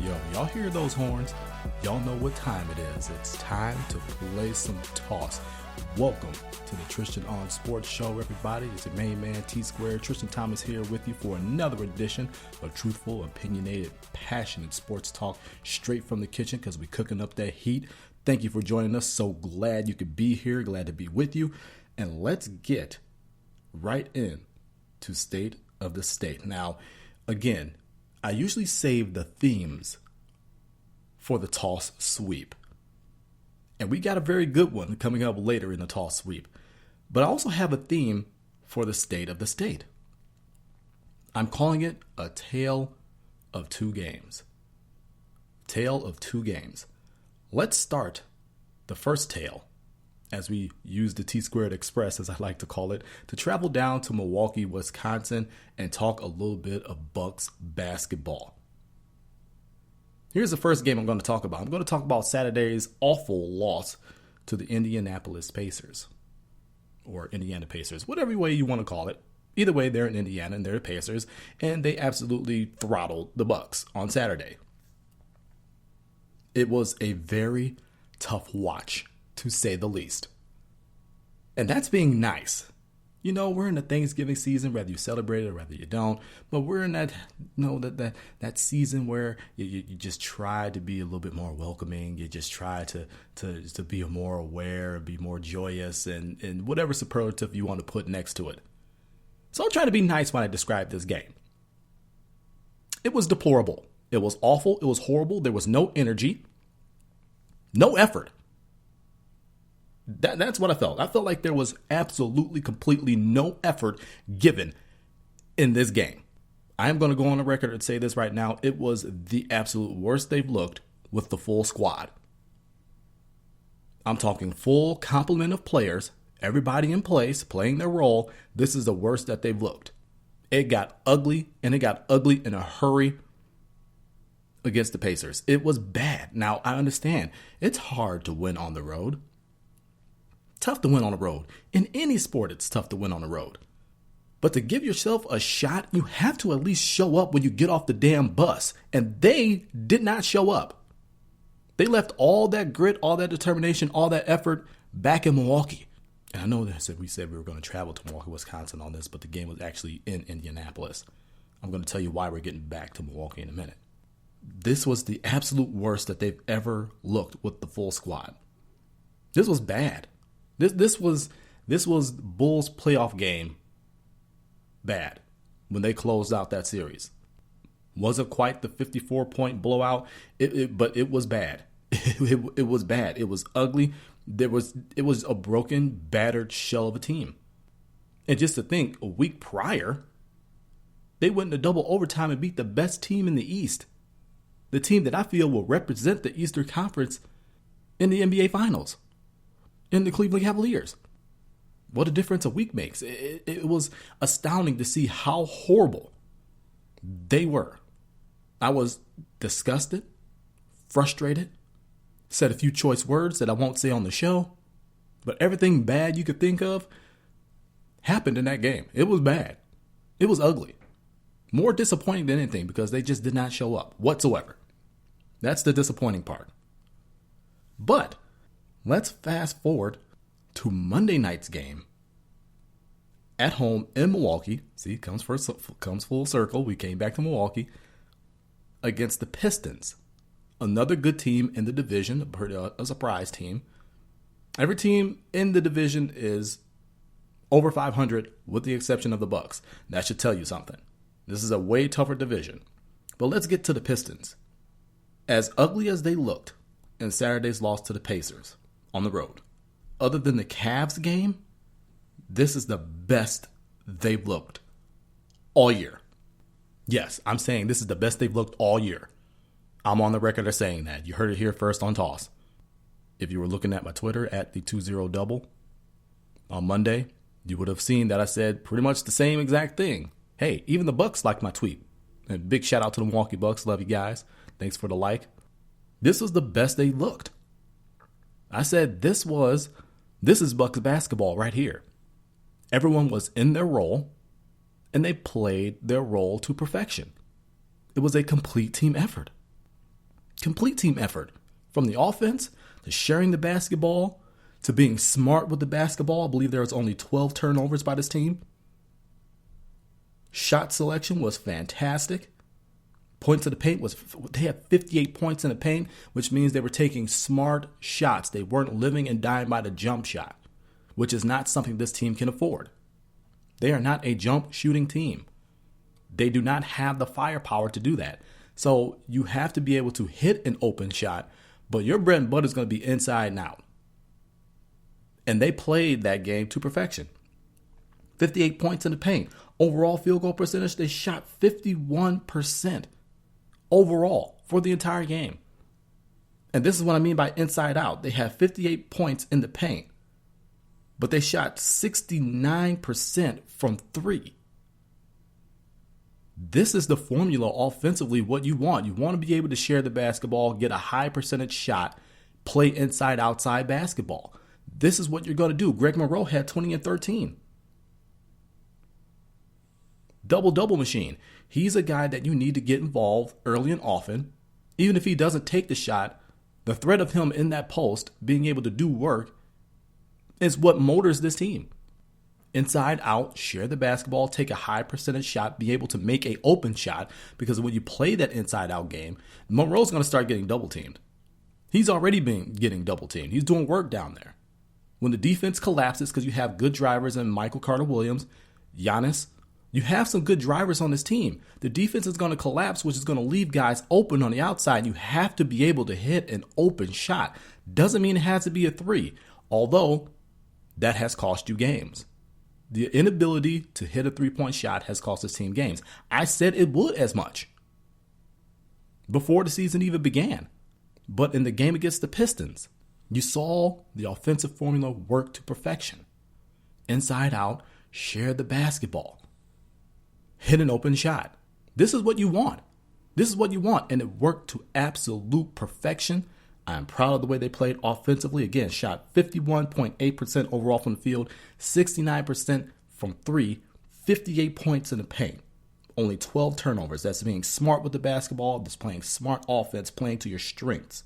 Y'all hear those horns? Y'all know what time it is. It's time to play some toss. Welcome to the Tristain on Sports Show, everybody. It's your main man, T-Squared. Tristain Thomas here with you for another edition of truthful, opinionated, passionate sports talk straight from the kitchen because we're cooking up that heat. Thank you for joining us. So glad you could be here. Glad to be with you. And let's get right in to State of the State. Now, again, I usually save the themes for the toss sweep. And we got a very good one coming up later in the toss sweep. But I also have a theme for the State of the State. I'm calling it a tale of two games. Tale of two games. Let's start the first tale, as we use the T-Squared Express, as I like to call it, to travel down to Milwaukee, Wisconsin, and talk a little bit of Bucks basketball. Here's the first game I'm going to talk about. I'm going to talk about Saturday's awful loss to the Indianapolis Pacers, or Indiana Pacers, whatever way you want to call it. Either way, they're in Indiana and they're the Pacers, and they absolutely throttled the Bucks on Saturday. It was a very tough watch, to say the least. And that's being nice. You know, we're in the Thanksgiving season, whether you celebrate it or whether you don't. But we're in that, that season where you just try to be a little bit more welcoming. You just try to be more aware, be more joyous, and whatever superlative you want to put next to it. So I'll try to be nice when I describe this game. It was deplorable. It was awful. It was horrible. There was no energy, no effort. That's what I felt. I felt like there was absolutely, completely no effort given in this game. I am going to go on the record and say this right now. It was the absolute worst they've looked with the full squad. I'm talking full complement of players, everybody in place, playing their role. This is the worst that they've looked. It got ugly, and it got ugly in a hurry against the Pacers. It was bad. Now, I understand. It's hard to win on the road. Tough to win on the road. In any sport, it's tough to win on the road. But to give yourself a shot, you have to at least show up when you get off the damn bus. And they did not show up. They left all that grit, all that determination, all that effort back in Milwaukee. And I know that we said we were going to travel to Milwaukee, Wisconsin on this, but the game was actually in Indianapolis. I'm going to tell you why we're getting back to Milwaukee in a minute. This was the absolute worst that they've ever looked with the full squad. This was bad. This was Bulls playoff game bad when they closed out that series. Wasn't quite the 54-point blowout, but it was bad. It was bad. It was ugly. It was a broken, battered shell of a team. And just to think, a week prior, they went into double overtime and beat the best team in the East. The team that I feel will represent the Eastern Conference in the NBA Finals. In the Cleveland Cavaliers. What a difference a week makes. It was astounding to see how horrible they were. I was disgusted, frustrated, said a few choice words that I won't say on the show, but everything bad you could think of happened in that game. It was bad. It was ugly. More disappointing than anything because they just did not show up whatsoever. That's the disappointing part. But let's fast forward to Monday night's game at home in Milwaukee. See, comes full circle. We came back to Milwaukee against the Pistons, another good team in the division, a surprise team. Every team in the division is over 500, with the exception of the Bucks. That should tell you something. This is a way tougher division. But let's get to the Pistons. As ugly as they looked in Saturday's loss to the Pacers on the road, other than the Cavs game, this is the best they've looked all year. Yes, I'm saying this is the best they've looked all year. I'm on the record of saying that. You heard it here first on Toss. If you were looking at my Twitter at the 20 double on Monday, you would have seen that I said pretty much the same exact thing. Hey, even the Bucks liked my tweet. And big shout out to the Milwaukee Bucks. Love you guys. Thanks for the like. This was the best they looked. I said this is Bucks basketball right here. Everyone was in their role, and they played their role to perfection. It was a complete team effort. Complete team effort. From the offense to sharing the basketball to being smart with the basketball. I believe there was only 12 turnovers by this team. Shot selection was fantastic. Points in the paint they had 58 points in the paint, which means they were taking smart shots. They weren't living and dying by the jump shot, which is not something this team can afford. They are not a jump shooting team. They do not have the firepower to do that. So you have to be able to hit an open shot, but your bread and butter is going to be inside and out. And they played that game to perfection. 58 points in the paint. Overall field goal percentage, they shot 51% overall for the entire game. And this is what I mean by inside out. They had 58 points in the paint, but they shot 69% from three. This is the formula offensively, what you want. You want to be able to share the basketball, get a high percentage shot, play inside, outside basketball. This is what you're going to do. Greg Monroe had 20 and 13. Double-double machine. He's a guy that you need to get involved early and often. Even if he doesn't take the shot, the threat of him in that post, being able to do work, is what motors this team. Inside out, share the basketball, take a high percentage shot, be able to make an open shot, because when you play that inside out game, Monroe's going to start getting double teamed. He's already been getting double teamed. He's doing work down there. When the defense collapses, because you have good drivers in Michael Carter-Williams, Giannis, you have some good drivers on this team. The defense is going to collapse, which is going to leave guys open on the outside. You have to be able to hit an open shot. Doesn't mean it has to be a three, although that has cost you games. The inability to hit a three-point shot has cost this team games. I said it would as much before the season even began. But in the game against the Pistons, you saw the offensive formula work to perfection. Inside out, share the basketball. Hit an open shot. This is what you want. This is what you want. And it worked to absolute perfection. I'm proud of the way they played offensively. Again, shot 51.8% overall from the field, 69% from three, 58 points in the paint. Only 12 turnovers. That's being smart with the basketball. That's playing smart offense, playing to your strengths.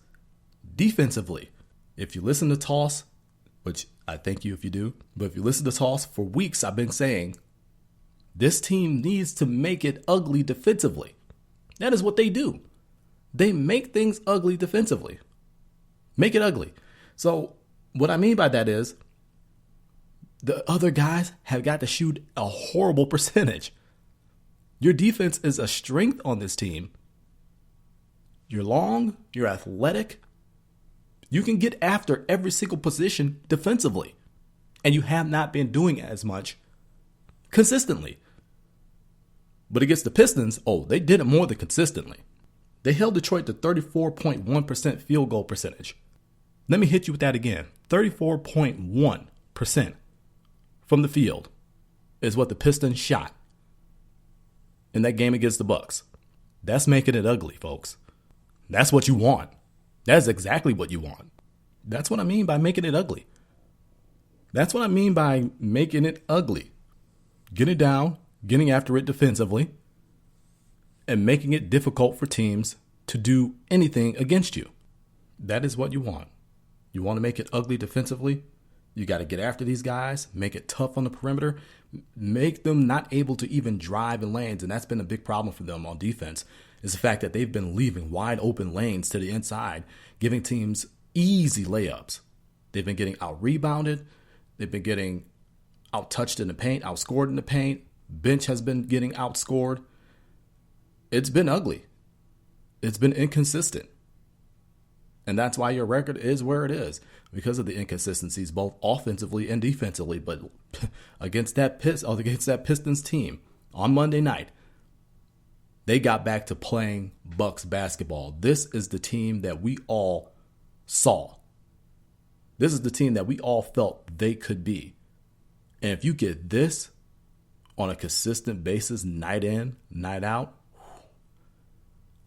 Defensively, if you listen to Toss, which I thank you if you do, but if you listen to Toss, for weeks I've been saying, this team needs to make it ugly defensively. That is what they do. They make things ugly defensively. Make it ugly. So what I mean by that is the other guys have got to shoot a horrible percentage. Your defense is a strength on this team. You're long, you're athletic. You can get after every single position defensively. And you have not been doing as much consistently. But against the Pistons, they did it more than consistently. They held Detroit to 34.1% field goal percentage. Let me hit you with that again. 34.1% from the field is what the Pistons shot in that game against the Bucks. That's making it ugly, folks. That's what you want. That's exactly what you want. That's what I mean by making it ugly. That's what I mean by making it ugly. Getting down, getting after it defensively, and making it difficult for teams to do anything against you. That is what you want. You want to make it ugly defensively? You got to get after these guys, make it tough on the perimeter, make them not able to even drive in lanes. And that's been a big problem for them on defense, is the fact that they've been leaving wide open lanes to the inside, giving teams easy layups. They've been getting out-rebounded. They've been getting out-touched in the paint, outscored in the paint. Bench has been getting outscored. It's been ugly. It's been inconsistent. And that's why your record is where it is, because of the inconsistencies, both offensively and defensively. But against that Pistons team on Monday night, they got back to playing Bucks basketball. This is the team that we all saw. This is the team that we all felt they could be. And if you get this on a consistent basis, night in, night out,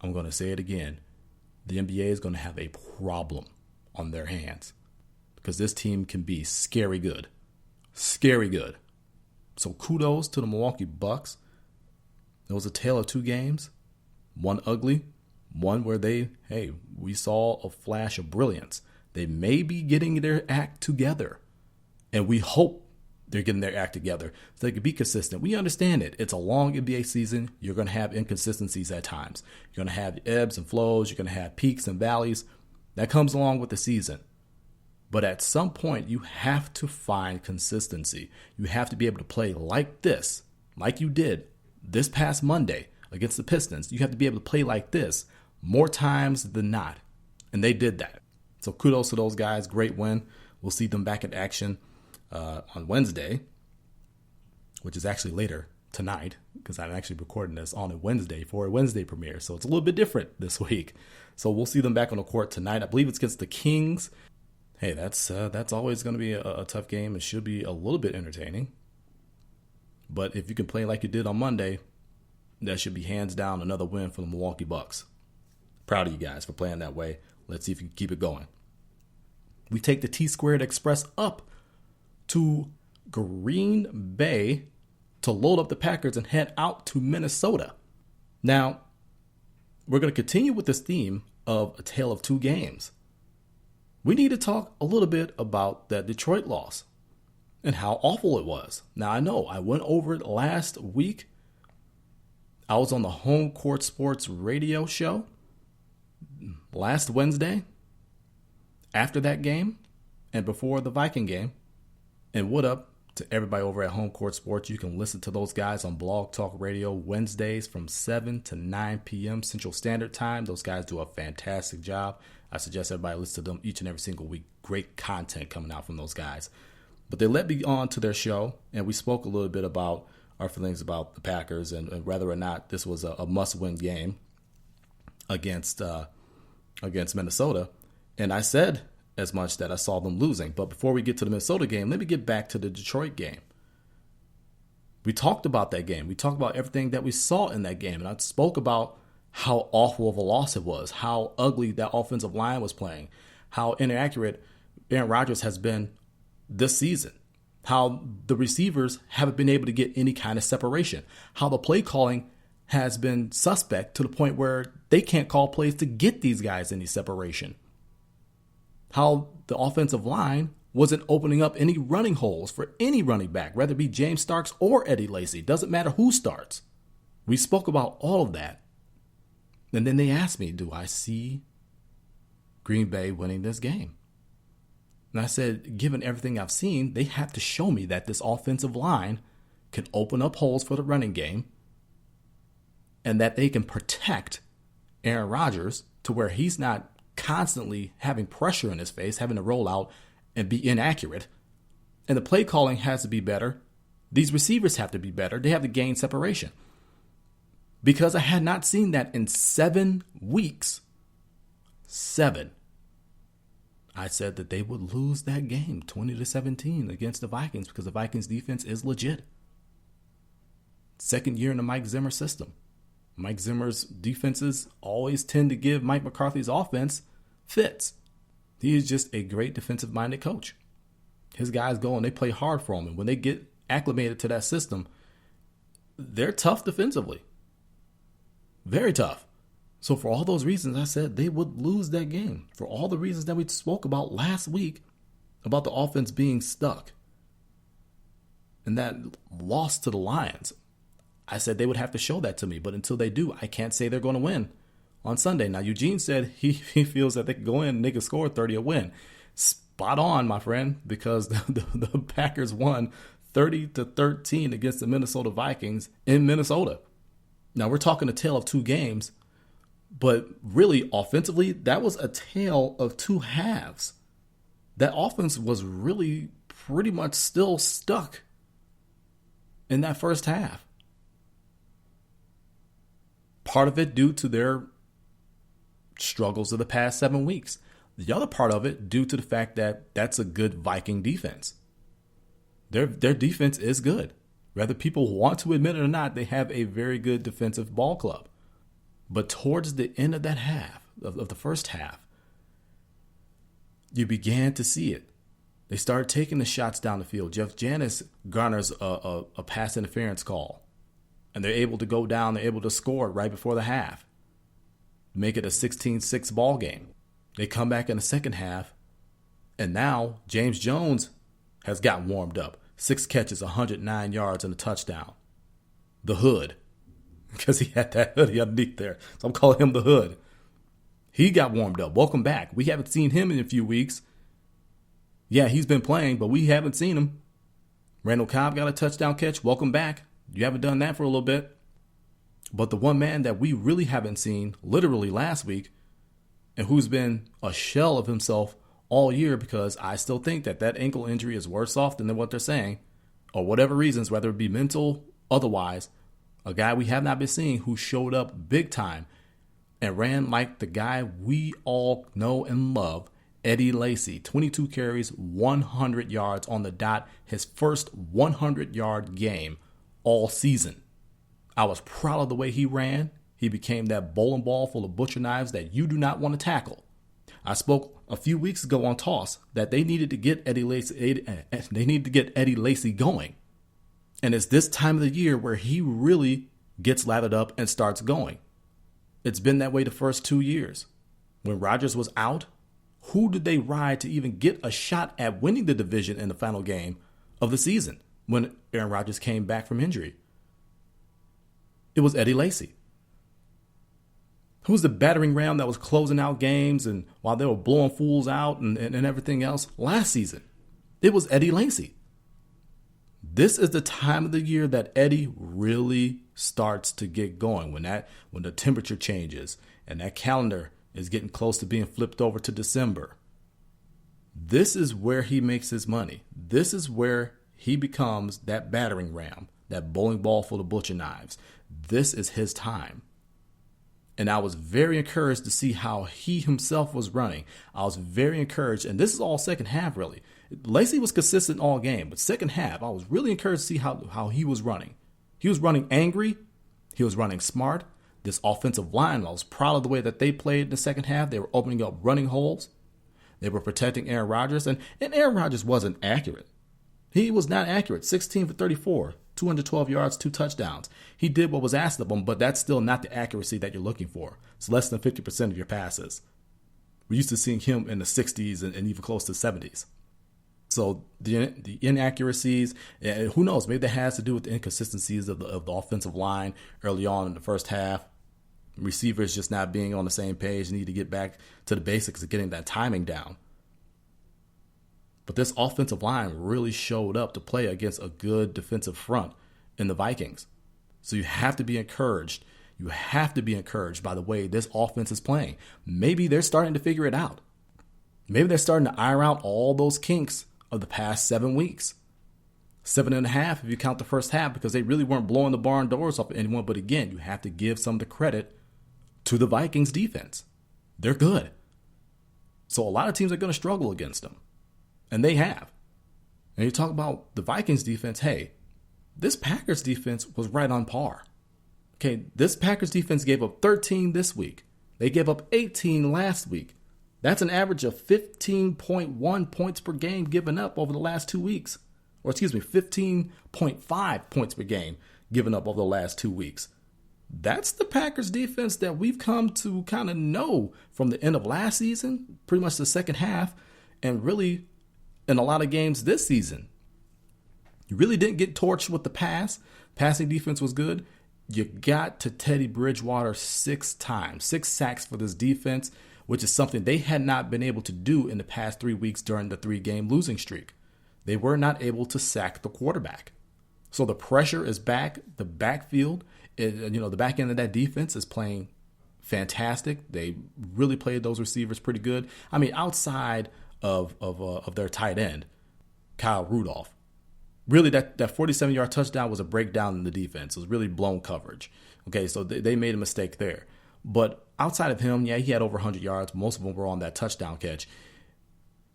I'm going to say it again. The NBA is going to have a problem on their hands, because this team can be scary good. Scary good. So kudos to the Milwaukee Bucks. It was a tale of two games. One ugly, one where we saw a flash of brilliance. They may be getting their act together, and we hope they're getting their act together so they can be consistent. We understand it. It's a long NBA season. You're going to have inconsistencies at times. You're going to have ebbs and flows. You're going to have peaks and valleys. That comes along with the season. But at some point, you have to find consistency. You have to be able to play like this, like you did this past Monday against the Pistons. You have to be able to play like this more times than not. And they did that. So kudos to those guys. Great win. We'll see them back in action on Wednesday, which is actually later tonight, because I'm actually recording this on a Wednesday for a Wednesday premiere. So it's a little bit different this week. So we'll see them back on the court tonight. I believe it's against the Kings. Hey, that's always going to be a tough game. It should be a little bit entertaining. But if you can play like you did on Monday, that should be hands down another win for the Milwaukee Bucks. Proud of you guys for playing that way. Let's see if you can keep it going. We take the T-Squared Express up to Green Bay to load up the Packers and head out to Minnesota. Now, we're going to continue with this theme of a tale of two games. We need to talk a little bit about that Detroit loss and how awful it was. Now, I know I went over it last week. I was on the Home Court Sports radio show last Wednesday after that game and before the Viking game. And what up to everybody over at Home Court Sports? You can listen to those guys on Blog Talk Radio Wednesdays from 7 to 9 p.m. Central Standard Time. Those guys do a fantastic job. I suggest everybody listen to them each and every single week. Great content coming out from those guys. But they let me on to their show, and we spoke a little bit about our feelings about the Packers and whether or not this was a must-win game against Minnesota. And I said as much that I saw them losing. But before we get to the Minnesota game, let me get back to the Detroit game. We talked about that game. We talked about everything that we saw in that game. And I spoke about how awful of a loss it was, how ugly that offensive line was playing, how inaccurate Aaron Rodgers has been this season, how the receivers haven't been able to get any kind of separation, how the play calling has been suspect to the point where they can't call plays to get these guys any separation, how the offensive line wasn't opening up any running holes for any running back, whether it be James Starks or Eddie Lacy. Doesn't matter who starts. We spoke about all of that. And then they asked me, do I see Green Bay winning this game? And I said, given everything I've seen, they have to show me that this offensive line can open up holes for the running game and that they can protect Aaron Rodgers to where he's not constantly having pressure in his face, having to roll out and be inaccurate. And the play calling has to be better. These receivers have to be better. They have to gain separation. Because I had not seen that in 7 weeks. 7. I said that they would lose that game 20-17 against the Vikings because the Vikings defense is legit. Second year in the Mike Zimmer system. Mike Zimmer's defenses always tend to give Mike McCarthy's offense fits. He is just a great defensive-minded coach. His guys go and they play hard for him. And when they get acclimated to that system, they're tough defensively. Very tough. So for all those reasons, I said they would lose that game. For all the reasons that we spoke about last week about the offense being stuck and that loss to the Lions, I said they would have to show that to me. But until they do, I can't say they're going to win on Sunday. Now, Eugene said he feels that they could go in and they could score 30 and win. Spot on, my friend, because the Packers won 30-13 against the Minnesota Vikings in Minnesota. Now, we're talking a tale of two games, but really, offensively, that was a tale of two halves. That offense was really pretty much still stuck in that first half. Part of it due to their struggles of the past 7 weeks. The other part of it due to the fact that that's a good Viking defense. Their defense is good. Whether people want to admit it or not, they have a very good defensive ball club. But towards the end of that half, of the first half, you began to see it. They started taking the shots down the field. Jeff Janis garners a pass interference call. And they're able to go down. They're able to score right before the half. make it a 16-6 ball game. They come back in the second half, and now James Jones has gotten warmed up. 6 catches, 109 yards, and a touchdown. The Hood, because he had that hoodie underneath there. So I'm calling him the Hood. He got warmed up. Welcome back. We haven't seen him in a few weeks. Yeah, he's been playing, but we haven't seen him. Randall Cobb got a touchdown catch. Welcome back. You haven't done that for a little bit. But the one man that we really haven't seen, literally last week, and who's been a shell of himself all year, because I still think that ankle injury is worse off than what they're saying, or whatever reasons, whether it be mental, otherwise, a guy we have not been seeing who showed up big time and ran like the guy we all know and love, Eddie Lacy. 22 carries, 100 yards on the dot, his first 100-yard game all season. I was proud of the way he ran. He became that bowling ball full of butcher knives that you do not want to tackle. I spoke a few weeks ago on Toss that they needed to get Eddie Lacy going. And it's this time of the year where he really gets lathered up and starts going. It's been that way the first 2 years. When Rodgers was out, who did they ride to even get a shot at winning the division in the final game of the season when Aaron Rodgers came back from injury? It was Eddie Lacy. Who's the battering ram that was closing out games and while they were blowing fools out and everything else last season? It was Eddie Lacy. This is the time of the year that Eddie really starts to get going, when the temperature changes and that calendar is getting close to being flipped over to December. This is where he makes his money. This is where he becomes that battering ram, that bowling ball full of butcher knives. This is his time. And I was very encouraged to see how he himself was running. I was very encouraged, and this is all second half, really. Lacy was consistent all game, but second half, I was really encouraged to see how he was running. He was running angry. He was running smart. This offensive line, I was proud of the way that they played in the second half. They were opening up running holes. They were protecting Aaron Rodgers, and Aaron Rodgers wasn't accurate. He was not accurate. 16 for 34, 212 yards, 2 touchdowns. He did what was asked of him, but that's still not the accuracy that you're looking for. It's less than 50% of your passes. We're used to seeing him in the 60s and even close to 70s. So the inaccuracies, who knows, maybe that has to do with the inconsistencies of the offensive line early on in the first half. Receivers just not being on the same page, need to get back to the basics of getting that timing down. But this offensive line really showed up to play against a good defensive front in the Vikings. So you have to be encouraged. You have to be encouraged by the way this offense is playing. Maybe they're starting to figure it out. Maybe they're starting to iron out all those kinks of the past 7 weeks. 7.5 if you count the first half, because they really weren't blowing the barn doors off anyone. But again, you have to give some of the credit to the Vikings defense. They're good. So a lot of teams are going to struggle against them. And they have. And you talk about the Vikings defense, hey, this Packers defense was right on par. Okay, this Packers defense gave up 13 this week. They gave up 18 last week. That's an average of 15.1 points per game given up over the last 2 weeks. Or 15.5 points per game given up over the last 2 weeks. That's the Packers defense that we've come to kind of know from the end of last season, pretty much the second half, and really in a lot of games this season. You really didn't get torched with the pass. Passing defense was good. You got to Teddy Bridgewater 6 times, 6 sacks for this defense, which is something they had not been able to do in the past 3 weeks during the 3-game losing streak. They were not able to sack the quarterback. So the pressure is back. The backfield, the back end of that defense is playing fantastic. They really played those receivers pretty good. I mean, outside of their tight end, Kyle Rudolph. Really, that 47-yard touchdown was a breakdown in the defense. It was really blown coverage. Okay, so they made a mistake there. But outside of him, yeah, he had over 100 yards. Most of them were on that touchdown catch.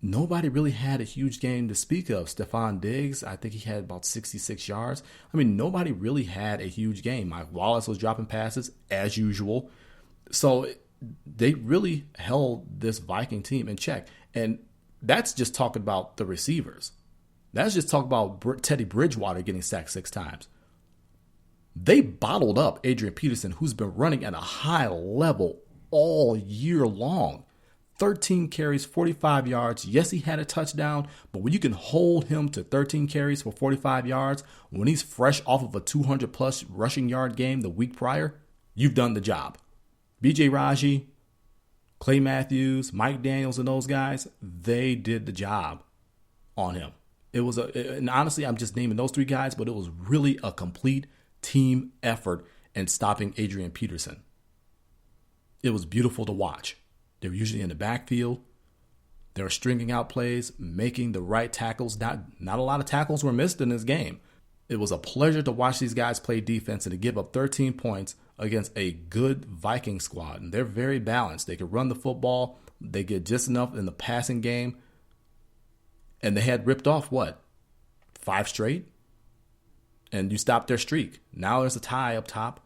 Nobody really had a huge game to speak of. Stephon Diggs, I think he had about 66 yards. I mean, nobody really had a huge game. Mike Wallace was dropping passes as usual. So they really held this Viking team in check. And that's just talking about the receivers. That's just talking about Teddy Bridgewater getting sacked 6 times. They bottled up Adrian Peterson, who's been running at a high level all year long. 13 carries, 45 yards. Yes, he had a touchdown, but when you can hold him to 13 carries for 45 yards, when he's fresh off of a 200-plus rushing yard game the week prior, you've done the job. B.J. Raji, Clay Matthews, Mike Daniels, and those guys, they did the job on him. And honestly, I'm just naming those three guys, but it was really a complete team effort in stopping Adrian Peterson. It was beautiful to watch. They were usually in the backfield. They were stringing out plays, making the right tackles. Not a lot of tackles were missed in this game. It was a pleasure to watch these guys play defense and to give up 13 points against a good Viking squad. And they're very balanced. They could run the football. They get just enough in the passing game. And they had ripped off, 5 straight? And you stopped their streak. Now there's a tie up top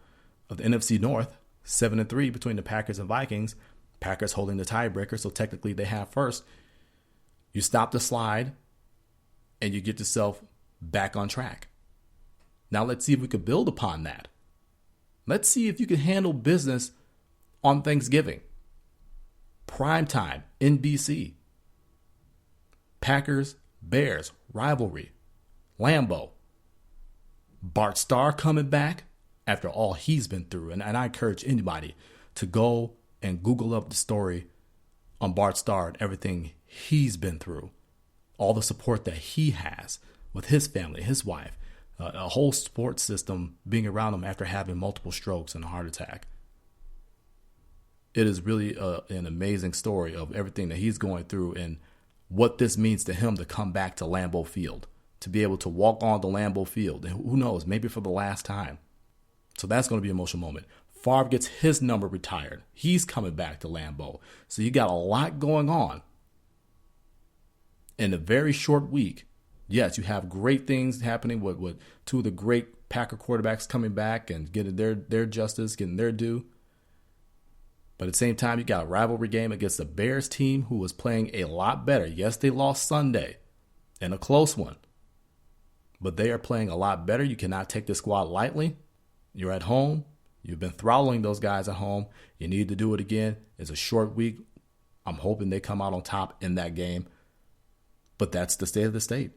of the NFC North, 7-3 between the Packers and Vikings. Packers holding the tiebreaker, so technically they have first. You stop the slide, and you get yourself back on track. Now let's see if we could build upon that. Let's see if you can handle business on Thanksgiving. Primetime, NBC. Packers, Bears, rivalry. Lambeau. Bart Starr coming back after all he's been through. And I encourage anybody to go and Google up the story on Bart Starr and everything he's been through. All the support that he has with his family, his wife, a whole sports system being around him after having multiple strokes and a heart attack. It is really an amazing story of everything that he's going through and what this means to him to come back to Lambeau Field, to be able to walk on the Lambeau Field. And who knows, maybe for the last time. So that's going to be an emotional moment. Favre gets his number retired. He's coming back to Lambeau. So you got a lot going on in a very short week. Yes, you have great things happening with two of the great Packer quarterbacks coming back and getting their justice, getting their due. But at the same time, you got a rivalry game against the Bears team who was playing a lot better. Yes, they lost Sunday in a close one. But they are playing a lot better. You cannot take this squad lightly. You're at home. You've been throttling those guys at home. You need to do it again. It's a short week. I'm hoping they come out on top in that game. But that's the state of the state.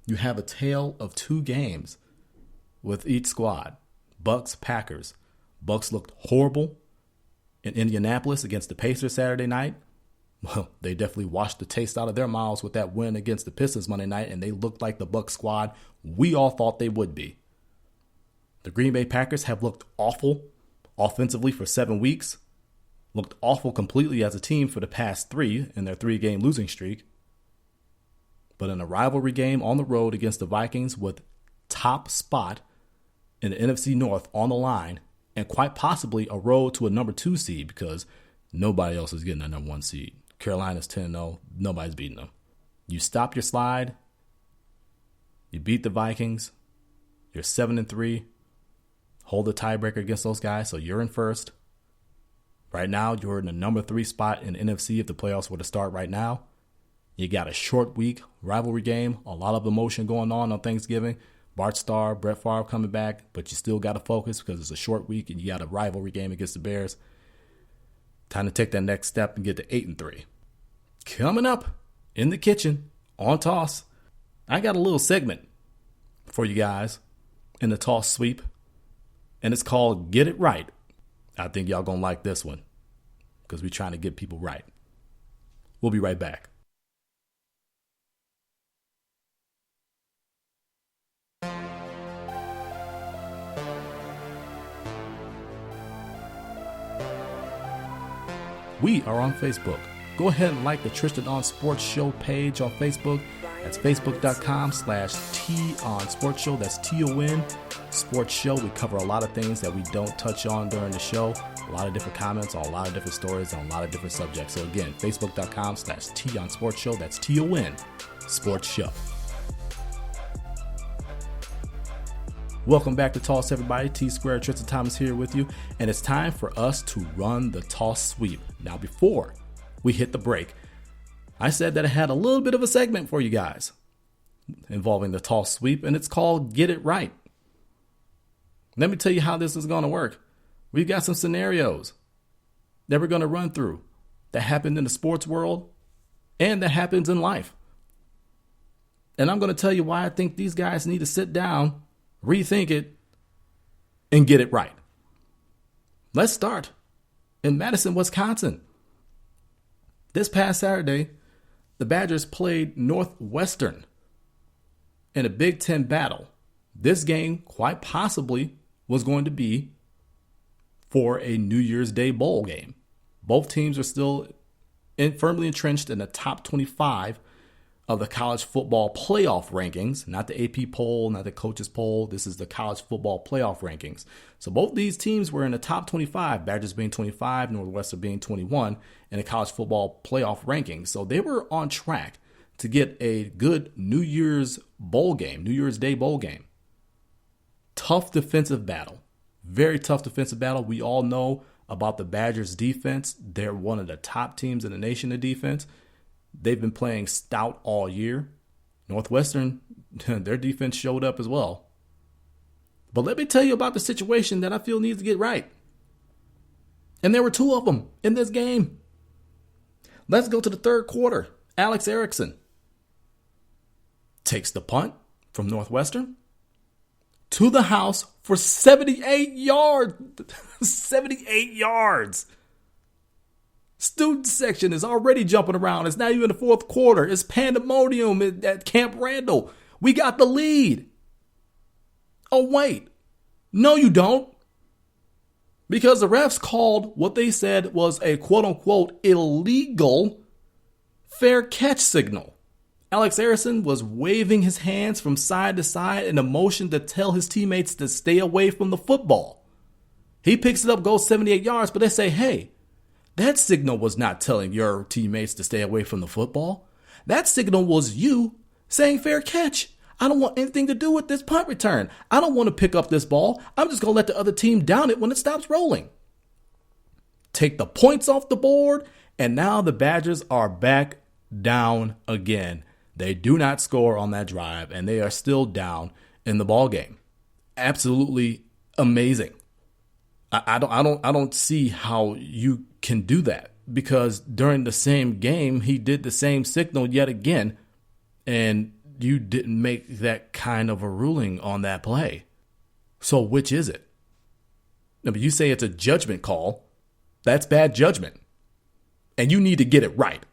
You have a tale of 2 games with each squad. Bucks, Packers. Bucks looked horrible in Indianapolis against the Pacers Saturday night. Well, they definitely washed the taste out of their mouths with that win against the Pistons Monday night, and they looked like the Bucks squad we all thought they would be. The Green Bay Packers have looked awful offensively for 7 weeks, looked awful completely as a team for the past 3 in their 3-game losing streak. But in a rivalry game on the road against the Vikings with top spot in the NFC North on the line, and quite possibly a road to a number 2 seed because nobody else is getting a number 1 seed. Carolina's 10-0. Nobody's beating them. You stop your slide. You beat the Vikings. You're 7-3. Hold the tiebreaker against those guys, so you're in first. Right now, you're in the number 3 spot in the NFC if the playoffs were to start right now. You got a short week, rivalry game, a lot of emotion going on Thanksgiving. Bart Starr, Brett Favre coming back, but you still got to focus because it's a short week and you got a rivalry game against the Bears. Time to take that next step and get to 8-3. Coming up in the kitchen on Toss, I got a little segment for you guys in the Toss Sweep, and it's called Get It Right. I think y'all going to like this one because we're trying to get people right. We'll be right back. We are on Facebook. Go ahead and like the Tristain on Sports Show page on Facebook. That's facebook.com/T on Sports Show. That's TON Sports Show. We cover a lot of things that we don't touch on during the show. A lot of different comments on a lot of different stories on a lot of different subjects. So again, facebook.com/T on Sports Show. That's TON Sports Show. Welcome back to Toss, everybody. T-Square, Tristan Thomas here with you. And it's time for us to run the Toss Sweep. Now, before we hit the break, I said that I had a little bit of a segment for you guys involving the Toss Sweep, and it's called Get It Right. Let me tell you how this is going to work. We've got some scenarios. that we're going to run through that happened in the sports world and that happens in life. And I'm going to tell you why I think these guys need to sit down, rethink it, and get it right. Let's start in Madison, Wisconsin. This past Saturday, the Badgers played Northwestern in a Big Ten battle. This game quite possibly was going to be for a New Year's Day bowl game. Both teams are still firmly entrenched in the top 25 of the college football playoff rankings, not the AP poll, not the coaches poll. This is the college football playoff rankings. So both these teams were in the top 25, Badgers being 25, Northwestern being 21 in the college football playoff rankings. So they were on track to get a good New Year's bowl game, New Year's Day bowl game. Tough defensive battle, very tough defensive battle. We all know about the Badgers defense. They're one of the top teams in the nation in defense. They've been playing stout all year. Northwestern, their defense showed up as well. But let me tell you about the situation that I feel needs to get right. And there were two of them in this game. Let's go to the third quarter. Alex Erickson takes the punt from Northwestern to the house for 78 yards. 78 yards. Student section is already jumping around. It's not even the fourth quarter. It's pandemonium at Camp Randall. We got the lead. Oh, wait. No, you don't. Because the refs called what they said was a quote-unquote illegal fair catch signal. Alex Erickson was waving his hands from side to side in a motion to tell his teammates to stay away from the football. He picks it up, goes 78 yards, but they say, hey, that signal was not telling your teammates to stay away from the football. That signal was you saying fair catch. I don't want anything to do with this punt return. I don't want to pick up this ball. I'm just going to let the other team down it when it stops rolling. Take the points off the board, and now the Badgers are back down again. They do not score on that drive, and they are still down in the ball game. Absolutely amazing. I don't see how you can do that, because during the same game, he did the same signal yet again, and you didn't make that kind of a ruling on that play. So which is it? I mean, you say it's a judgment call. That's bad judgment. And you need to get it right,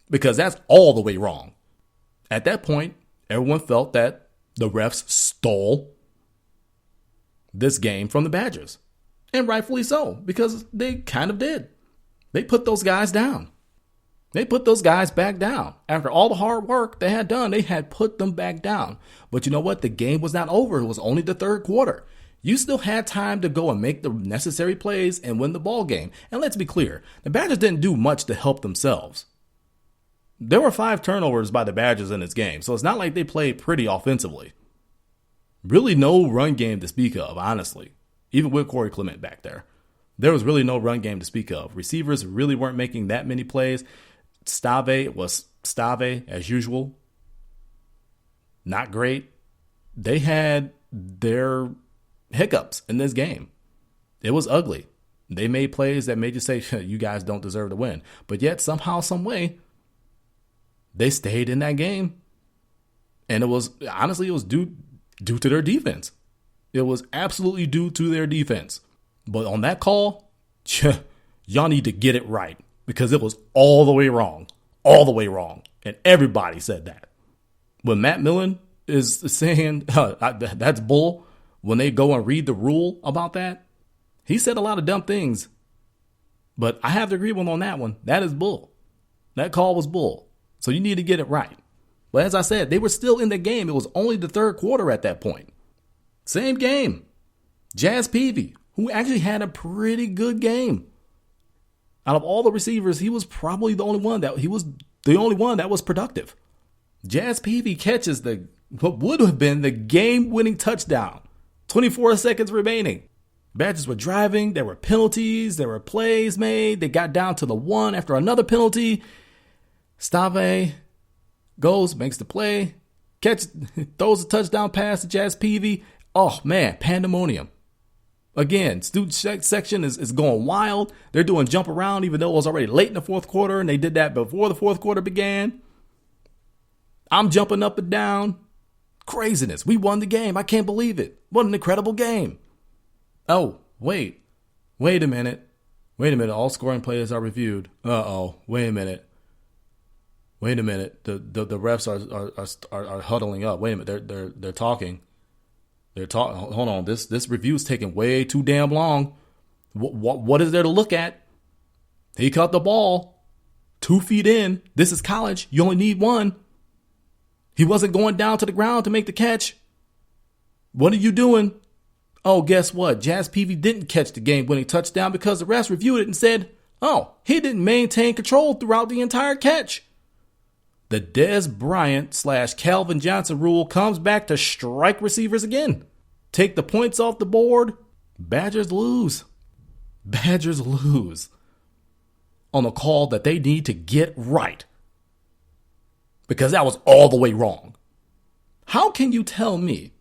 because that's all the way wrong. At that point, everyone felt that the refs stole this game from the Badgers. And rightfully so, because they kind of did. They put those guys down. They put those guys back down. After all the hard work they had done, they had put them back down. But you know what? The game was not over. It was only the third quarter. You still had time to go and make the necessary plays and win the ball game. And let's be clear, the Badgers didn't do much to help themselves. There were 5 turnovers by the Badgers in this game, so it's not like they played pretty offensively. Really no run game to speak of, honestly. Even with Corey Clement back there. There was really no run game to speak of. Receivers really weren't making that many plays. Stave was Stave as usual. Not great. They had their hiccups in this game. It was ugly. They made plays that made you say, you guys don't deserve to win. But yet, somehow, some way, they stayed in that game. And it was, honestly, it was due to their defense. It was absolutely due to their defense. But on that call, y'all need to get it right, because it was all the way wrong. All the way wrong. And everybody said that. When Matt Millen is saying that's bull, when they go and read the rule about that, he said a lot of dumb things. But I have to agree with him on that one. That is bull. That call was bull. So you need to get it right. But as I said, they were still in the game. It was only the third quarter at that point. Same game. Jazz Peavy, who actually had a pretty good game. Out of all the receivers, he was probably the only one that was productive. Jazz Peavy catches what would have been the game-winning touchdown. 24 seconds remaining. Badgers were driving. There were penalties. There were plays made. They got down to the 1 after another penalty. Stave goes, makes the play, throws a touchdown pass to Jazz Peavy. Oh, man, pandemonium. Again, student section is going wild. They're doing jump around even though it was already late in the fourth quarter and they did that before the fourth quarter began. I'm jumping up and down. Craziness. We won the game. I can't believe it. What an incredible game. Oh, wait a minute. All scoring players are reviewed. Wait a minute. The refs are huddling up. Wait a minute. They're talking. Hold on. This review is taking way too damn long. What is there to look at? He caught the ball 2 feet in. This is college. You only need one. He wasn't going down to the ground to make the catch. What are you doing? Oh, guess what? Jazz Peavy didn't catch the game-winning touchdown because the refs reviewed it and said, oh, he didn't maintain control throughout the entire catch. The Des Bryant / Calvin Johnson rule comes back to strike receivers again. Take the points off the board. Badgers lose. On a call that they need to get right. Because that was all the way wrong. How can you tell me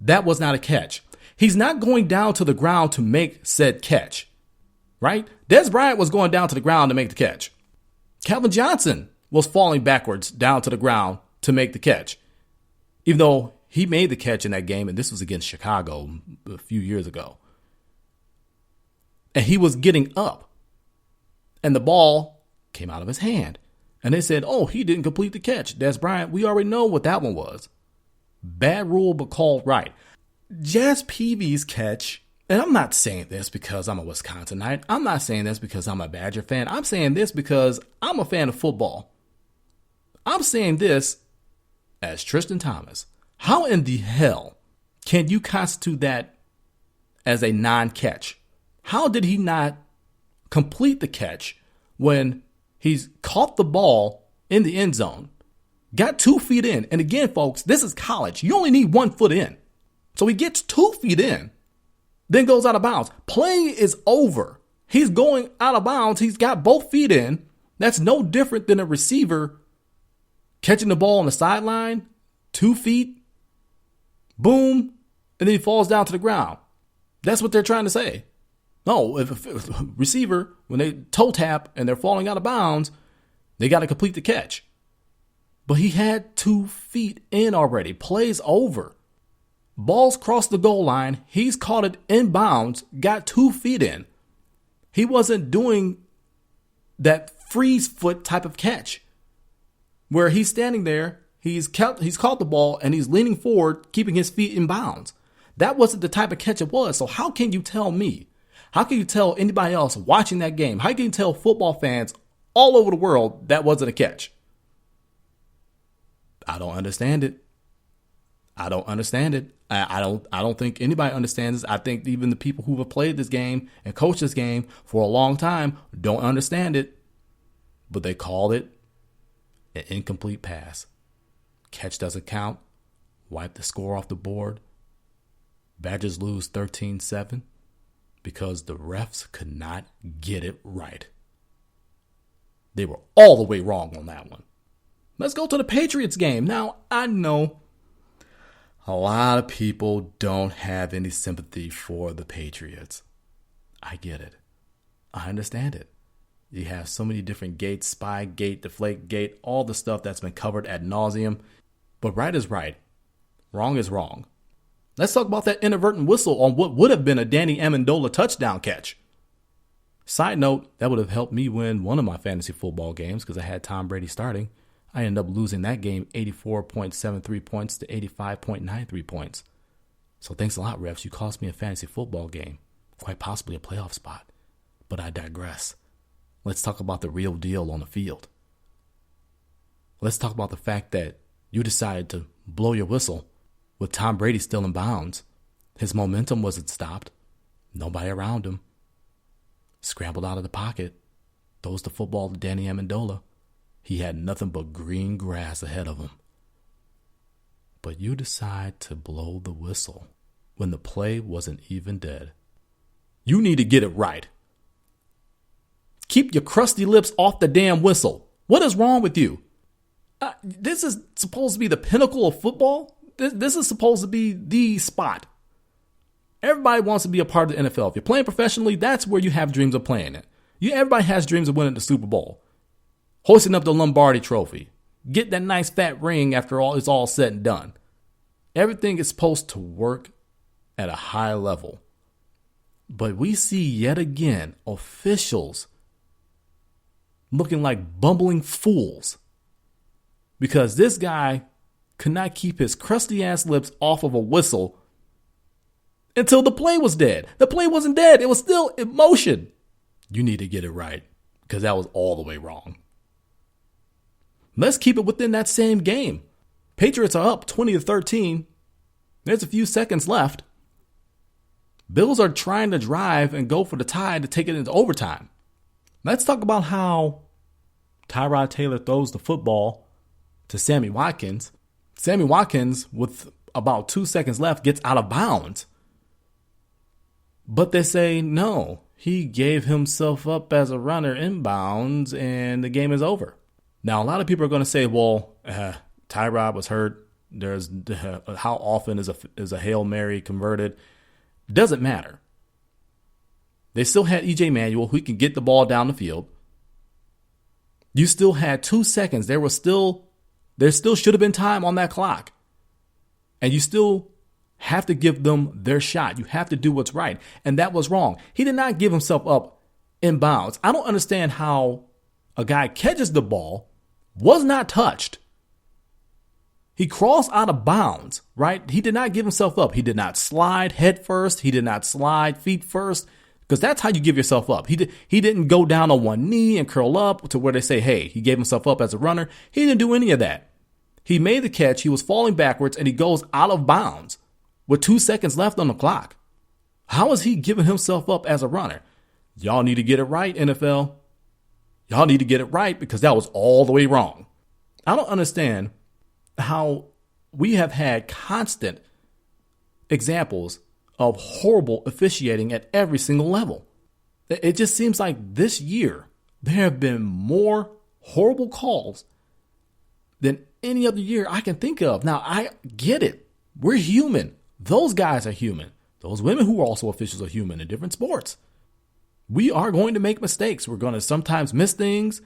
that was not a catch? He's not going down to the ground to make said catch, right? Des Bryant was going down to the ground to make the catch. Calvin Johnson was falling backwards down to the ground to make the catch. Even though he made the catch in that game, and this was against Chicago a few years ago. And he was getting up. And the ball came out of his hand. And they said, oh, he didn't complete the catch. Des Bryant, we already know what that one was. Bad rule, but called right. Jazz Peavy's catch, and I'm not saying this because I'm a Wisconsinite. I'm not saying this because I'm a Badger fan. I'm saying this because I'm a fan of football. I'm saying this as Tristain Thomas. How in the hell can you constitute that as a non-catch? How did he not complete the catch when he's caught the ball in the end zone, got 2 feet in? And again, folks, this is college. You only need 1 foot in. So he gets 2 feet in, then goes out of bounds. Play is over. He's going out of bounds. He's got both feet in. That's no different than a receiver catching the ball on the sideline, 2 feet, boom, and then he falls down to the ground. That's what they're trying to say. No, if a receiver, when they toe tap and they're falling out of bounds, they got to complete the catch. But he had 2 feet in already. Play's over. Ball's crossed the goal line. He's caught it in bounds, got 2 feet in. He wasn't doing that freeze foot type of catch where he's standing there, he's caught the ball, and he's leaning forward, keeping his feet in bounds. That wasn't the type of catch it was. So how can you tell me? How can you tell anybody else watching that game? How can you tell football fans all over the world that wasn't a catch? I don't understand it. I don't think anybody understands this. I think even the people who have played this game and coached this game for a long time don't understand it. But they called it an incomplete pass. Catch doesn't count. Wipe the score off the board. Badgers lose 13-7 because the refs could not get it right. They were all the way wrong on that one. Let's go to the Patriots game. Now, I know a lot of people don't have any sympathy for the Patriots. I get it. I understand it. You have so many different gates, spy gate, deflate gate, all the stuff that's been covered ad nauseum. But right is right. Wrong is wrong. Let's talk about that inadvertent whistle on what would have been a Danny Amendola touchdown catch. Side note, that would have helped me win one of my fantasy football games because I had Tom Brady starting. I ended up losing that game 84.73 points to 85.93 points. So thanks a lot, refs. You cost me a fantasy football game, quite possibly a playoff spot. But I digress. Let's talk about the real deal on the field. Let's talk about the fact that you decided to blow your whistle with Tom Brady still in bounds. His momentum wasn't stopped. Nobody around him. Scrambled out of the pocket. Throws the football to Danny Amendola. He had nothing but green grass ahead of him. But you decide to blow the whistle when the play wasn't even dead. You need to get it right. Keep your crusty lips off the damn whistle. What is wrong with you? This is supposed to be the pinnacle of football. This is supposed to be the spot. Everybody wants to be a part of the NFL. If you're playing professionally, that's where you have dreams of playing it. Everybody has dreams of winning the Super Bowl, hoisting up the Lombardi trophy, get that nice fat ring after all it's all said and done. Everything is supposed to work at a high level. But we see yet again officials looking like bumbling fools because this guy could not keep his crusty ass lips off of a whistle until the play was dead. The play wasn't dead. It was still in motion. You need to get it right because that was all the way wrong. Let's keep it within that same game. Patriots are up 20-13. There's a few seconds left. Bills are trying to drive and go for the tie to take it into overtime. Let's talk about how Tyrod Taylor throws the football to Sammy Watkins. Sammy Watkins, with about 2 seconds left, gets out of bounds. But they say, no, he gave himself up as a runner inbounds and the game is over. Now, a lot of people are going to say, well, Tyrod was hurt. There's how often is a Hail Mary converted? Doesn't matter. They still had EJ Manuel who can get the ball down the field. You still had 2 seconds. There still should have been time on that clock. And you still have to give them their shot. You have to do what's right. And that was wrong. He did not give himself up in bounds. I don't understand how a guy catches the ball, was not touched. He crossed out of bounds, right? He did not give himself up. He did not slide head first. He did not slide feet first, because that's how you give yourself up. He didn't go down on one knee and curl up to where they say, hey, he gave himself up as a runner. He didn't do any of that. He made the catch. He was falling backwards and he goes out of bounds with 2 seconds left on the clock. How is he giving himself up as a runner? Y'all need to get it right, NFL. Y'all need to get it right because that was all the way wrong. I don't understand how we have had constant examples of horrible officiating at every single level. It just seems like this year there have been more horrible calls than any other year I can think of. Now, I get it. We're human. Those guys are human. Those women who are also officials are human in different sports. We are going to make mistakes. We're going to sometimes miss things.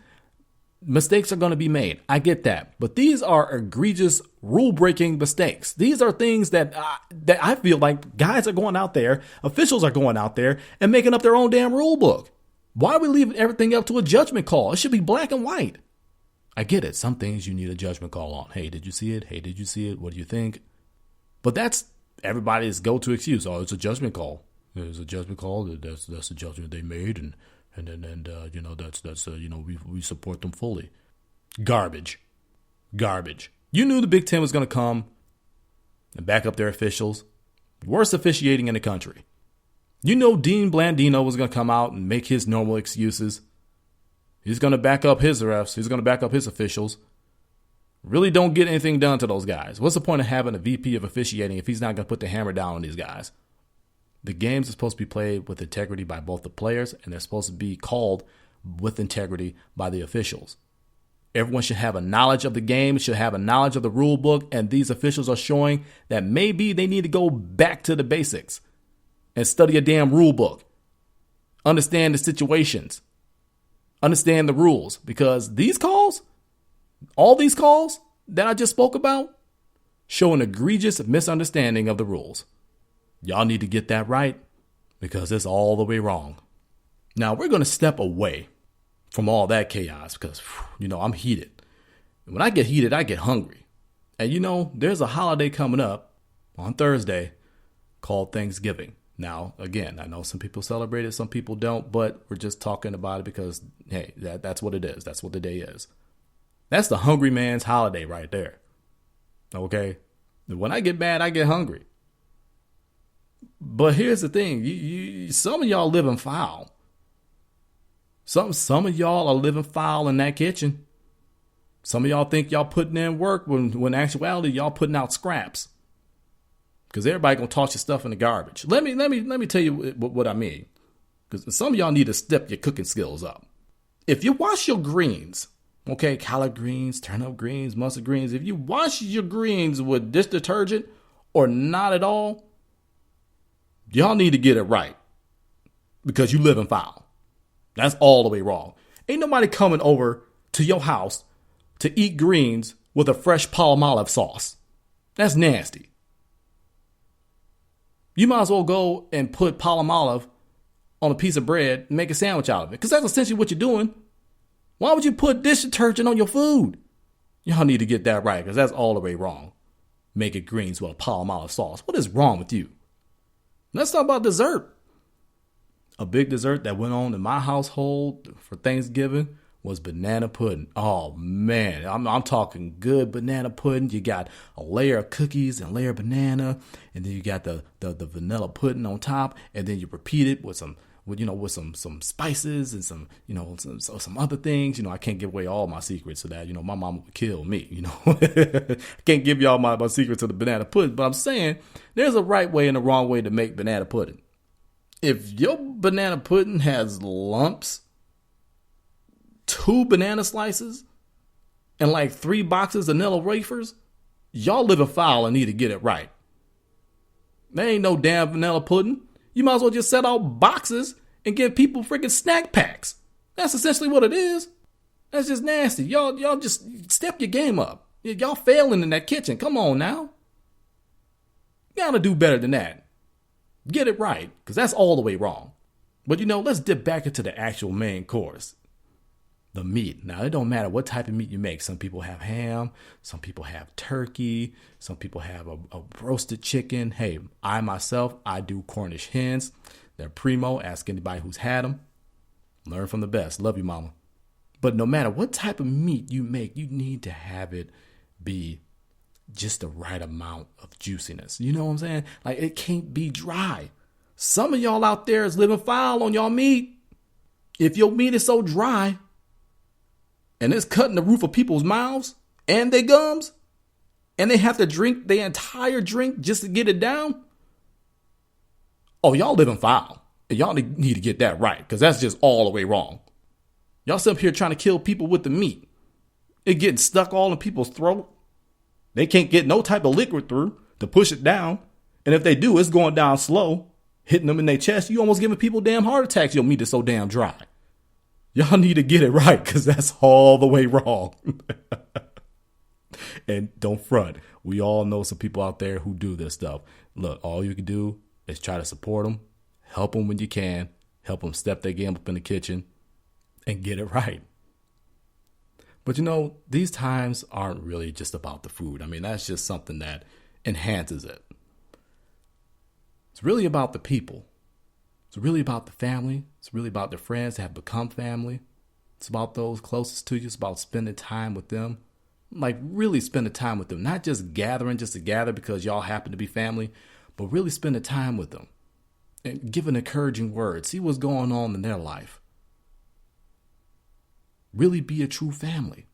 Mistakes are going to be made. I get that. But these are egregious rule-breaking mistakes. These are things that I feel like guys are going out there, officials are going out there and making up their own damn rule book. Why are we leaving everything up to a judgment call? It should be black and white. I get it. Some things you need a judgment call on. Hey, did you see it? Hey, did you see it? What do you think? But that's everybody's go-to excuse. Oh, it's a judgment call. It's a judgment call. That's the judgment they made, and we support them fully. Garbage. You knew the Big Ten was going to come and back up their officials. Worst officiating in the country. You know Dean Blandino was going to come out and make his normal excuses. He's going to back up his refs. He's going to back up his officials. Really don't get anything done to those guys. What's the point of having a VP of officiating if he's not going to put the hammer down on these guys? The games are supposed to be played with integrity by both the players, and they're supposed to be called with integrity by the officials. Everyone should have a knowledge of the game, should have a knowledge of the rule book, and these officials are showing that maybe they need to go back to the basics and study a damn rule book. Understand the situations. Understand the rules, because these calls, all these calls that I just spoke about, show an egregious misunderstanding of the rules. Y'all need to get that right because it's all the way wrong. Now, we're going to step away from all that chaos because, I'm heated. When I get heated, I get hungry. And, there's a holiday coming up on Thursday called Thanksgiving. Now, again, I know some people celebrate it, some people don't, but we're just talking about it because, hey, that's what it is. That's what the day is. That's the hungry man's holiday right there. Okay? When I get mad, I get hungry. But here's the thing. Some of y'all living foul. Some of y'all are living foul in that kitchen. Some of y'all think y'all putting in work when in actuality y'all putting out scraps. Because everybody gonna toss your stuff in the garbage. Let me tell you what I mean. Because some of y'all need to step your cooking skills up. If you wash your greens, okay, collard greens, turnip greens, mustard greens, if you wash your greens with dish detergent or not at all, Y'all need to get it right because you live in foul. That's all the way wrong. Ain't nobody coming over to your house to eat greens with a fresh Palmolive sauce. That's nasty. You might as well go and put Palmolive on a piece of bread and make a sandwich out of it, because that's essentially what you're doing. Why would you put dish detergent on your food? Y'all need to get that right, because that's all the way wrong. Making greens with a Palmolive sauce. What is wrong with you? Let's talk about dessert. A big dessert that went on in my household for Thanksgiving was banana pudding. Oh man, I'm talking good banana pudding. You got a layer of cookies and a layer of banana, and then you got the vanilla pudding on top, and then you repeat it with some spices and some other things. I can't give away all my secrets to that. My mama would kill me. I can't give y'all my secrets to the banana pudding, but I'm saying there's a right way and a wrong way to make banana pudding. If your banana pudding has lumps, 2 banana slices, and like 3 boxes of vanilla wafers, y'all live in foul and need to get it right. There ain't no damn vanilla pudding. You might as well just set out boxes and give people freaking snack packs. That's essentially what it is. That's just nasty. Y'all just step your game up. Y'all failing in that kitchen. Come on now. You gotta do better than that. Get it right, because that's all the way wrong. But let's dip back into the actual main course. The meat. Now, it don't matter what type of meat you make. Some people have ham. Some people have turkey. Some people have a roasted chicken. Hey, I do Cornish hens. They're primo. Ask anybody who's had them. Learn from the best. Love you, mama. But no matter what type of meat you make, you need to have it be just the right amount of juiciness. You know what I'm saying? Like, it can't be dry. Some of y'all out there is living foul on y'all meat. If your meat is so dry and it's cutting the roof of people's mouths and their gums, and they have to drink their entire drink just to get it down, oh, y'all living foul. And y'all need to get that right, because that's just all the way wrong. Y'all sit up here trying to kill people with the meat. It getting stuck all in people's throat. They can't get no type of liquid through to push it down. And if they do, it's going down slow, hitting them in their chest. You almost giving people damn heart attacks. Your meat is so damn dry. Y'all need to get it right, because that's all the way wrong. And don't front. We all know some people out there who do this stuff. Look, all you can do is try to support them, help them when you can, help them step their game up in the kitchen, and get it right. But these times aren't really just about the food. I mean, that's just something that enhances it. It's really about the people. It's really about the family. It's really about the friends that have become family. It's about those closest to you. It's about spending time with them. Like, really spending time with them. Not just gathering just to gather because y'all happen to be family, but really spending time with them and give an encouraging word. See what's going on in their life. Really be a true family.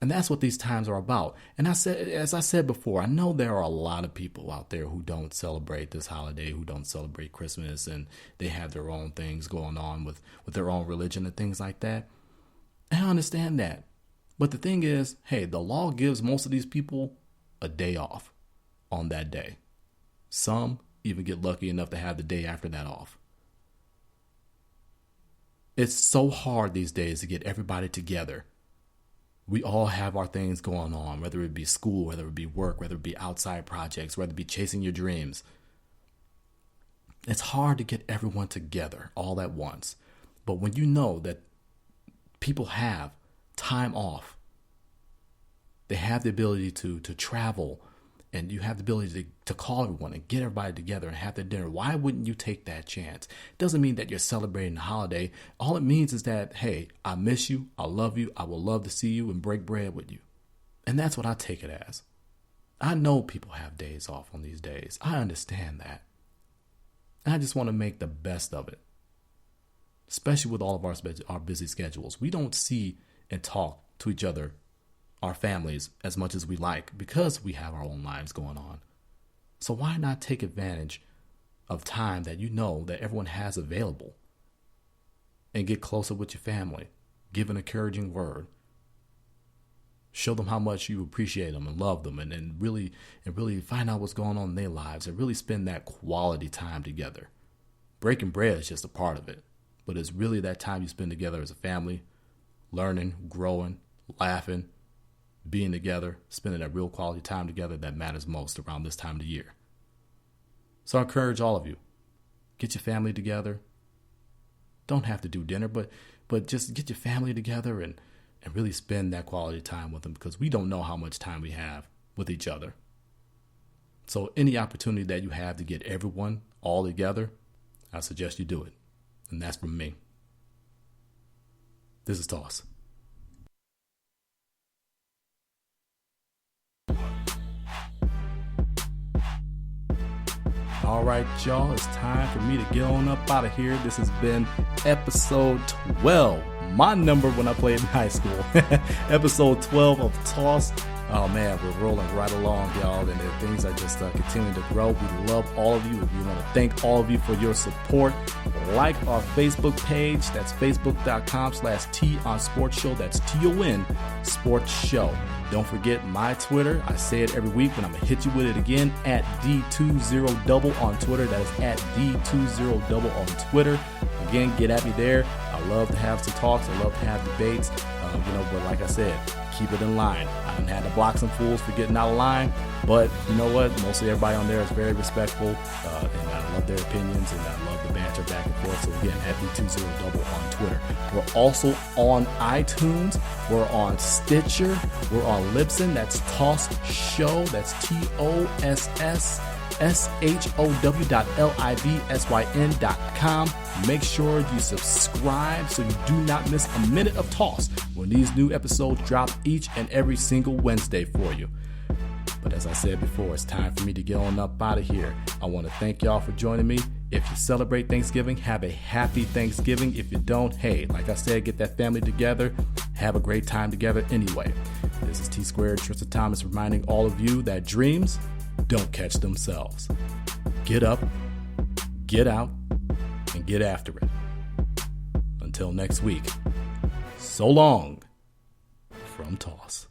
And that's what these times are about. And as I said before, I know there are a lot of people out there who don't celebrate this holiday, who don't celebrate Christmas, and they have their own things going on with their own religion and things like that. And I understand that. But the thing is, hey, the law gives most of these people a day off on that day. Some even get lucky enough to have the day after that off. It's so hard these days to get everybody together. We all have our things going on, whether it be school, whether it be work, whether it be outside projects, whether it be chasing your dreams. It's hard to get everyone together all at once. But when you know that people have time off, they have the ability to travel, and you have the ability to call everyone and get everybody together and have their dinner, why wouldn't you take that chance? It doesn't mean that you're celebrating the holiday. All it means is that, hey, I miss you, I love you, I will love to see you and break bread with you. And that's what I take it as. I know people have days off on these days. I understand that. And I just want to make the best of it, especially with all of our busy schedules. We don't see and talk to each other, our families, as much as we like, because we have our own lives going on. So why not take advantage of time that you know that everyone has available and get closer with your family, give an encouraging word, Show them how much you appreciate them and love them, and really find out what's going on in their lives and really spend that quality time together. Breaking bread is just a part of it, but it's really that time you spend together as a family, learning, growing, laughing, being together, spending that real quality time together that matters most around this time of the year. So I encourage all of you, get your family together. Don't have to do dinner, but just get your family together and really spend that quality time with them, because we don't know how much time we have with each other. So any opportunity that you have to get everyone all together, I suggest you do it. And that's from me. This is Toss. All right, y'all, it's time for me to get on up out of here. This has been episode 12. My number when I played in high school. Episode 12 of Toss. Oh man, we're rolling right along, y'all, and things are just continuing to grow. We love all of you. We want to thank all of you for your support. Like our Facebook page. That's facebook.com/T on Sports Show. That's TON Sports Show. Don't forget my Twitter. I say it every week, but I'm going to hit you with it again at D20double on Twitter. That is at D20double on Twitter. Again, get at me there. I love to have some talks. I love to have debates. But like I said, keep it in line. I done had to block some fools for getting out of line, but you know what? Mostly everybody on there is very respectful, and I love their opinions, and I love the banter back and forth. So again, at D20double on Twitter. We're also on iTunes. We're on Stitcher. We're on Libsyn. That's Toss Show. That's TOSSSHOW.LIBSYN.com. Make sure you subscribe so you do not miss a minute of Toss when these new episodes drop each and every single Wednesday for you. But as I said before, it's time for me to get on up out of here. I want to thank y'all for joining me. If you celebrate Thanksgiving, have a happy Thanksgiving. If you don't, hey, like I said, get that family together. Have a great time together anyway. This is T-Squared, Tristain Thomas, reminding all of you that dreams don't catch themselves. Get up, get out, and get after it. Until next week, so long from Toss.